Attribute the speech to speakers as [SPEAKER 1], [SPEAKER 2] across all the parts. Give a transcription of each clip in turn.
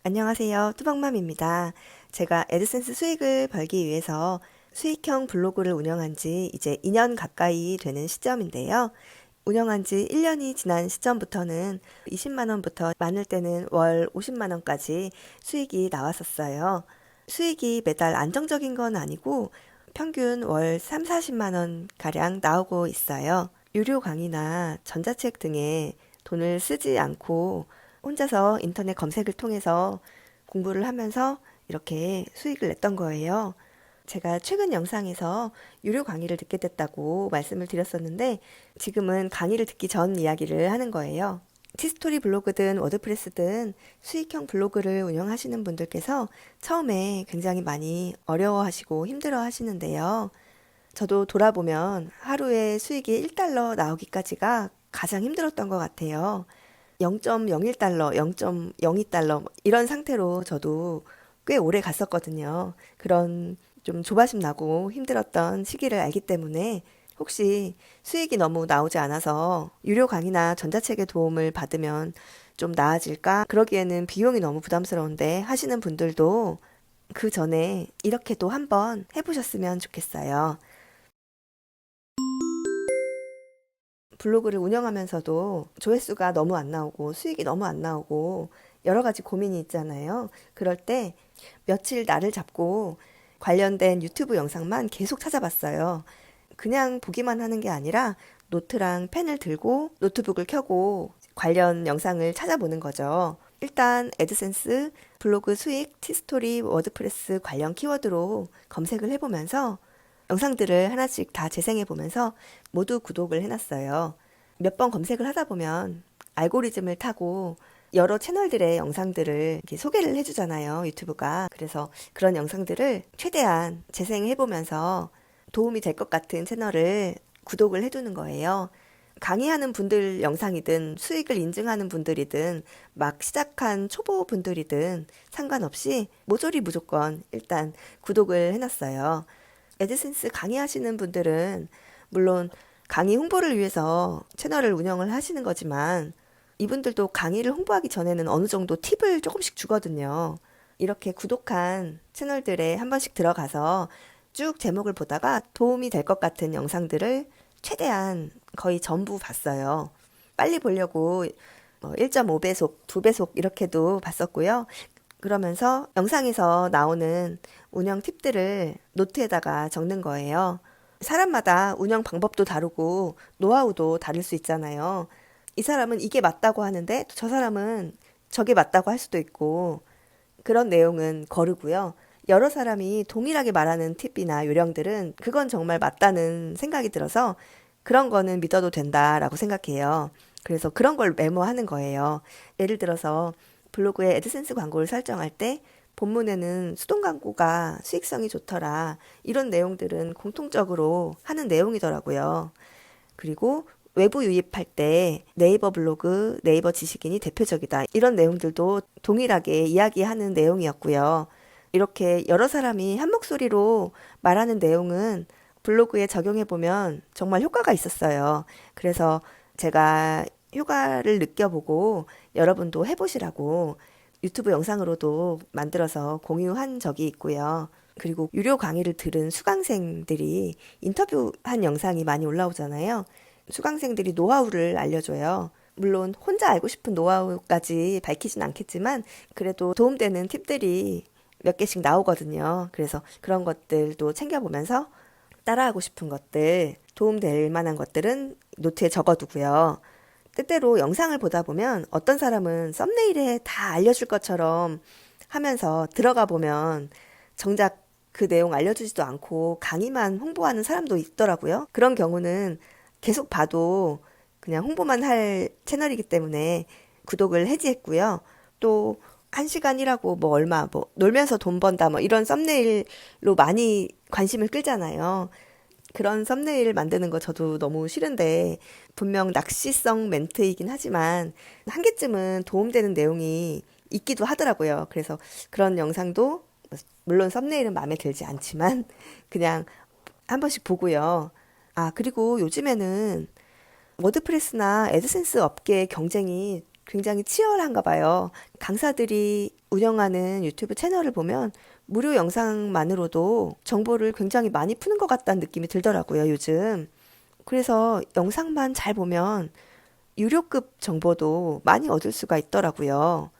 [SPEAKER 1] 안녕하세요. 뚜벅맘입니다. 제가 애드센스 수익을 벌기 위해서 수익형 블로그를 운영한 지 이제 2년 가까이 되는 시점인데요. 운영한 지 1년이 지난 시점부터는 20만 원부터 많을 때는 월 50만 원까지 수익이 나왔었어요. 수익이 매달 안정적인 건 아니고 평균 월 3, 40만 원 가량 나오고 있어요. 유료 강의나 전자책 등에 돈을 쓰지 않고 혼자서 인터넷 검색을 통해서 공부를 하면서 이렇게 수익을 냈던 거예요. 제가 최근 영상에서 유료 강의를 듣게 됐다고 말씀을 드렸었는데 지금은 강의를 듣기 전 이야기를 하는 거예요. 티스토리 블로그든 워드프레스든 수익형 블로그를 운영하시는 분들께서 처음에 굉장히 많이 어려워하시고 힘들어 하시는데요. 저도 돌아보면 하루에 수익이 1달러 나오기까지가 가장 힘들었던 것 같아요. 0.01달러, 0.02달러 이런 상태로 저도 꽤 오래 갔었거든요. 그런 좀 조바심 나고 힘들었던 시기를 알기 때문에 혹시 수익이 너무 나오지 않아서 유료 강의나 전자책의 도움을 받으면 좀 나아질까? 그러기에는 비용이 너무 부담스러운데 하시는 분들도 그 전에 이렇게도 한번 해보셨으면 좋겠어요. 블로그를 운영하면서도 조회수가 너무 안 나오고 수익이 너무 안 나오고 여러 가지 고민이 있잖아요. 그럴 때 며칠 날을 잡고 관련된 유튜브 영상만 계속 찾아봤어요. 그냥 보기만 하는 게 아니라 노트랑 펜을 들고 노트북을 켜고 관련 영상을 찾아보는 거죠. 일단 애드센스, 블로그 수익, 티스토리, 워드프레스 관련 키워드로 검색을 해보면서 영상들을 하나씩 다 재생해보면서 모두 구독을 해놨어요. 몇 번 검색을 하다 보면 알고리즘을 타고 여러 채널들의 영상들을 이렇게 소개를 해주잖아요, 유튜브가. 그래서 그런 영상들을 최대한 재생해보면서 도움이 될 것 같은 채널을 구독을 해두는 거예요. 강의하는 분들 영상이든 수익을 인증하는 분들이든 막 시작한 초보 분들이든 상관없이 모조리 무조건 일단 구독을 해놨어요. 애드센스 강의하시는 분들은 물론 강의 홍보를 위해서 채널을 운영을 하시는 거지만 이분들도 강의를 홍보하기 전에는 어느 정도 팁을 조금씩 주거든요. 이렇게 구독한 채널들에 한 번씩 들어가서 쭉 제목을 보다가 도움이 될 것 같은 영상들을 최대한 거의 전부 봤어요. 빨리 보려고 1.5배속, 2배속 이렇게도 봤었고요. 그러면서 영상에서 나오는 운영 팁들을 노트에다가 적는 거예요. 사람마다 운영 방법도 다르고 노하우도 다를 수 있잖아요. 이 사람은 이게 맞다고 하는데 저 사람은 저게 맞다고 할 수도 있고 그런 내용은 거르고요. 여러 사람이 동일하게 말하는 팁이나 요령들은 그건 정말 맞다는 생각이 들어서 그런 거는 믿어도 된다라고 생각해요. 그래서 그런 걸 메모하는 거예요. 예를 들어서 블로그에 애드센스 광고를 설정할 때 본문에는 수동 광고가 수익성이 좋더라. 이런 내용들은 공통적으로 하는 내용이더라고요. 그리고 외부 유입할 때 네이버 블로그, 네이버 지식인이 대표적이다. 이런 내용들도 동일하게 이야기하는 내용이었고요. 이렇게 여러 사람이 한 목소리로 말하는 내용은 블로그에 적용해보면 정말 효과가 있었어요. 그래서 제가 효과를 느껴보고 여러분도 해보시라고 유튜브 영상으로도 만들어서 공유한 적이 있고요. 그리고 유료 강의를 들은 수강생들이 인터뷰한 영상이 많이 올라오잖아요. 수강생들이 노하우를 알려줘요. 물론 혼자 알고 싶은 노하우까지 밝히진 않겠지만 그래도 도움되는 팁들이 몇 개씩 나오거든요. 그래서 그런 것들도 챙겨보면서 따라하고 싶은 것들, 도움될 만한 것들은 노트에 적어두고요. 때때로 영상을 보다 보면 어떤 사람은 썸네일에 다 알려줄 것처럼 하면서 들어가 보면 정작 그 내용 알려주지도 않고 강의만 홍보하는 사람도 있더라고요. 그런 경우는 계속 봐도 그냥 홍보만 할 채널이기 때문에 구독을 해지했고요. 또 1시간이라고 뭐 얼마 뭐 놀면서 돈 번다 뭐 이런 썸네일로 많이 관심을 끌잖아요. 그런 썸네일 만드는 거 저도 너무 싫은데 분명 낚시성 멘트이긴 하지만 한 개쯤은 도움되는 내용이 있기도 하더라고요. 그래서 그런 영상도 물론 썸네일은 마음에 들지 않지만 그냥 한 번씩 보고요. 아, 그리고 요즘에는 워드프레스나 애드센스 업계의 경쟁이 굉장히 치열한가 봐요. 강사들이 운영하는 유튜브 채널을 보면 무료 영상만으로도 정보를 굉장히 많이 푸는 것 같다는 느낌이 들더라고요, 요즘. 그래서 영상만 잘 보면 유료급 정보도 많이 얻을 수가 있더라고요.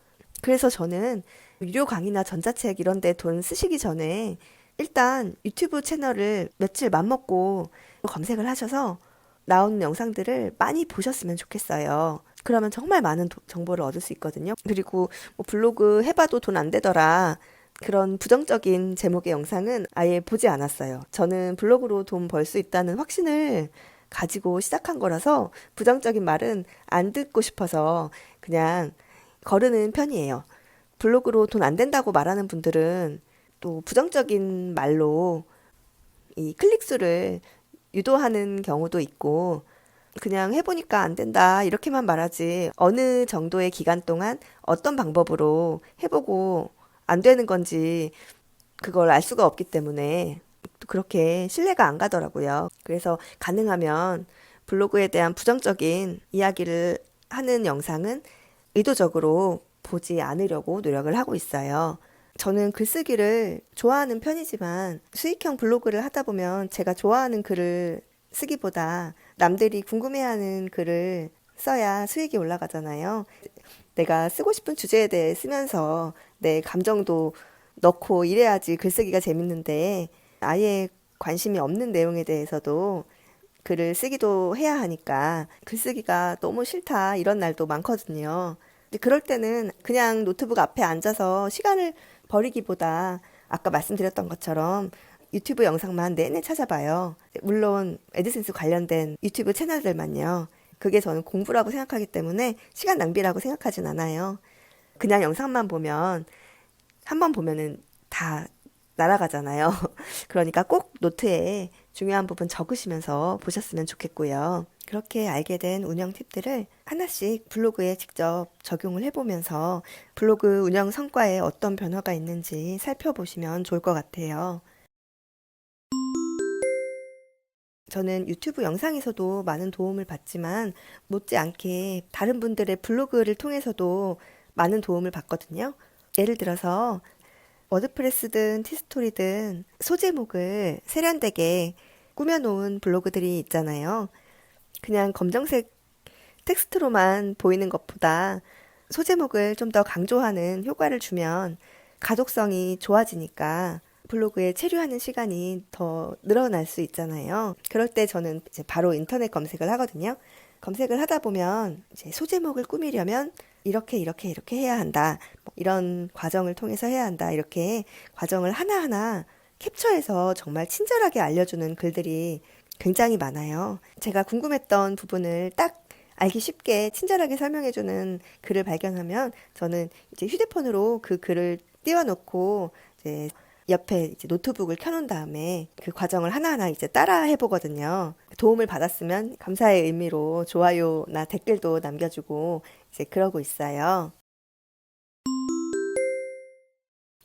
[SPEAKER 1] 그래서 저는 유료 강의나 전자책 이런 데 돈 쓰시기 전에 일단 유튜브 채널을 며칠 맘먹고 검색을 하셔서 나오는 영상들을 많이 보셨으면 좋겠어요. 그러면 정말 많은 정보를 얻을 수 있거든요. 그리고 뭐 블로그 해봐도 돈 안 되더라. 그런 부정적인 제목의 영상은 아예 보지 않았어요. 저는 블로그로 돈 벌 수 있다는 확신을 가지고 시작한 거라서 부정적인 말은 안 듣고 싶어서 그냥 거르는 편이에요. 블로그로 돈 안 된다고 말하는 분들은 또 부정적인 말로 이 클릭수를 유도하는 경우도 있고 그냥 해보니까 안 된다 이렇게만 말하지 어느 정도의 기간 동안 어떤 방법으로 해보고 안 되는 건지 그걸 알 수가 없기 때문에 또 그렇게 신뢰가 안 가더라고요. 그래서 가능하면 블로그에 대한 부정적인 이야기를 하는 영상은 의도적으로 보지 않으려고 노력을 하고 있어요. 저는 글쓰기를 좋아하는 편이지만 수익형 블로그를 하다 보면 제가 좋아하는 글을 쓰기보다 남들이 궁금해하는 글을 써야 수익이 올라가잖아요. 내가 쓰고 싶은 주제에 대해 쓰면서 내 감정도 넣고 이래야지 글쓰기가 재밌는데 아예 관심이 없는 내용에 대해서도 글을 쓰기도 해야 하니까 글쓰기가 너무 싫다 이런 날도 많거든요. 근데 그럴 때는 그냥 노트북 앞에 앉아서 시간을 버리기보다 아까 말씀드렸던 것처럼 유튜브 영상만 내내 찾아봐요. 물론 애드센스 관련된 유튜브 채널들만요. 그게 저는 공부라고 생각하기 때문에 시간 낭비라고 생각하진 않아요. 그냥 영상만 보면 한 번 보면은 다 날아가잖아요. 그러니까 꼭 노트에 중요한 부분 적으시면서 보셨으면 좋겠고요. 그렇게 알게 된 운영 팁들을 하나씩 블로그에 직접 적용을 해보면서 블로그 운영 성과에 어떤 변화가 있는지 살펴보시면 좋을 것 같아요. 저는 유튜브 영상에서도 많은 도움을 받지만 못지않게 다른 분들의 블로그를 통해서도 많은 도움을 받거든요. 예를 들어서 워드프레스든 티스토리든 소제목을 세련되게 꾸며놓은 블로그들이 있잖아요. 그냥 검정색 텍스트로만 보이는 것보다 소제목을 좀 더 강조하는 효과를 주면 가독성이 좋아지니까 블로그에 체류하는 시간이 더 늘어날 수 있잖아요. 그럴 때 저는 이제 바로 인터넷 검색을 하거든요. 검색을 하다 보면 이제 소제목을 꾸미려면 이렇게 해야 한다. 뭐 이런 과정을 통해서 해야 한다. 이렇게 과정을 하나하나 캡처해서 정말 친절하게 알려주는 글들이 굉장히 많아요. 제가 궁금했던 부분을 딱 알기 쉽게 친절하게 설명해주는 글을 발견하면 저는 이제 휴대폰으로 그 글을 띄워놓고 이제 옆에 이제 노트북을 켜놓은 다음에 그 과정을 하나하나 이제 따라 해보거든요. 도움을 받았으면 감사의 의미로 좋아요나 댓글도 남겨주고 이제 그러고 있어요.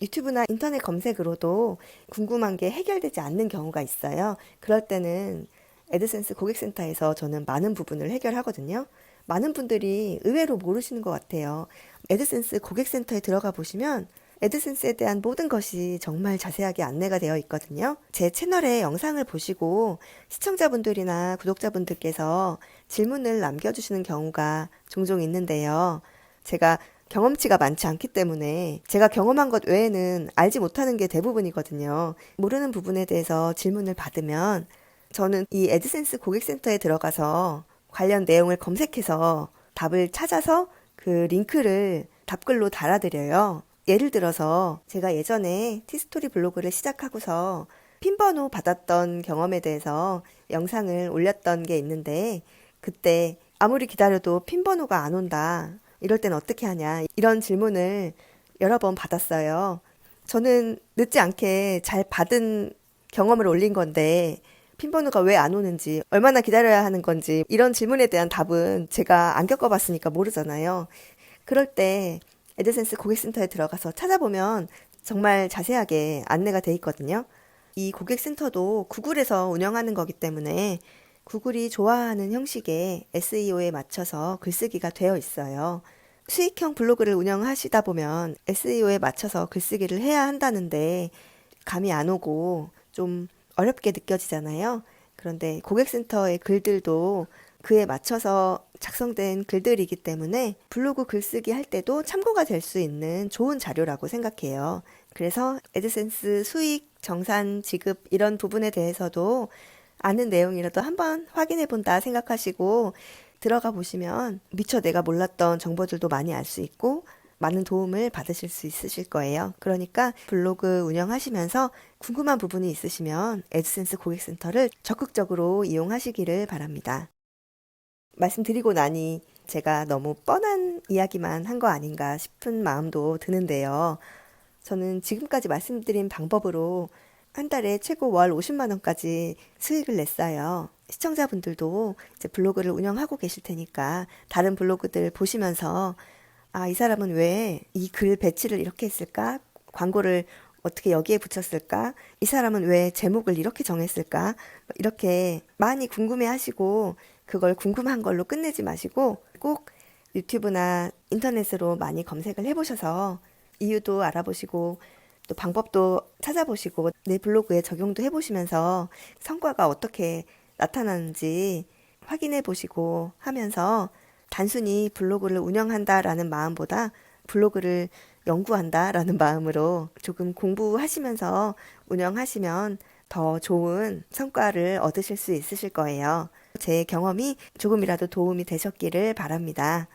[SPEAKER 1] 유튜브나 인터넷 검색으로도 궁금한 게 해결되지 않는 경우가 있어요. 그럴 때는 애드센스 고객센터에서 저는 많은 부분을 해결하거든요. 많은 분들이 의외로 모르시는 것 같아요. 애드센스 고객센터에 들어가 보시면 애드센스에 대한 모든 것이 정말 자세하게 안내가 되어 있거든요. 제 채널의 영상을 보시고 시청자분들이나 구독자분들께서 질문을 남겨주시는 경우가 종종 있는데요. 제가 경험치가 많지 않기 때문에 제가 경험한 것 외에는 알지 못하는 게 대부분이거든요. 모르는 부분에 대해서 질문을 받으면 저는 이 애드센스 고객센터에 들어가서 관련 내용을 검색해서 답을 찾아서 그 링크를 답글로 달아드려요. 예를 들어서 제가 예전에 티스토리 블로그를 시작하고서 핀번호 받았던 경험에 대해서 영상을 올렸던 게 있는데 그때 아무리 기다려도 핀번호가 안 온다. 이럴 땐 어떻게 하냐. 이런 질문을 여러 번 받았어요. 저는 늦지 않게 잘 받은 경험을 올린 건데 핀번호가 왜 안 오는지 얼마나 기다려야 하는 건지 이런 질문에 대한 답은 제가 안 겪어봤으니까 모르잖아요. 그럴 때 애드센스 고객센터에 들어가서 찾아보면 정말 자세하게 안내가 돼 있거든요. 이 고객센터도 구글에서 운영하는 거기 때문에 구글이 좋아하는 형식의 SEO에 맞춰서 글쓰기가 되어 있어요. 수익형 블로그를 운영하시다 보면 SEO에 맞춰서 글쓰기를 해야 한다는데 감이 안 오고 좀 어렵게 느껴지잖아요. 그런데 고객센터의 글들도 그에 맞춰서 작성된 글들이기 때문에 블로그 글쓰기 할 때도 참고가 될 수 있는 좋은 자료라고 생각해요. 그래서 애드센스 수익, 정산, 지급 이런 부분에 대해서도 아는 내용이라도 한번 확인해 본다 생각하시고 들어가 보시면 미처 내가 몰랐던 정보들도 많이 알 수 있고 많은 도움을 받으실 수 있으실 거예요. 그러니까 블로그 운영하시면서 궁금한 부분이 있으시면 애드센스 고객센터를 적극적으로 이용하시기를 바랍니다. 말씀드리고 나니 제가 너무 뻔한 이야기만 한 거 아닌가 싶은 마음도 드는데요. 저는 지금까지 말씀드린 방법으로 한 달에 최고 월 50만 원까지 수익을 냈어요. 시청자분들도 이제 블로그를 운영하고 계실 테니까 다른 블로그들 보시면서 아, 이 사람은 왜 이 글 배치를 이렇게 했을까? 광고를 어떻게 여기에 붙였을까? 이 사람은 왜 제목을 이렇게 정했을까? 이렇게 많이 궁금해 하시고 그걸 궁금한 걸로 끝내지 마시고 꼭 유튜브나 인터넷으로 많이 검색을 해보셔서 이유도 알아보시고 또 방법도 찾아보시고 내 블로그에 적용도 해보시면서 성과가 어떻게 나타나는지 확인해 보시고 하면서 단순히 블로그를 운영한다라는 마음보다 블로그를 연구한다라는 마음으로 조금 공부하시면서 운영하시면 더 좋은 성과를 얻으실 수 있으실 거예요. 제 경험이 조금이라도 도움이 되셨기를 바랍니다.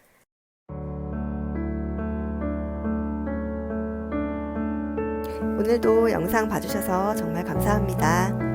[SPEAKER 1] 오늘도 영상 봐주셔서 정말 감사합니다.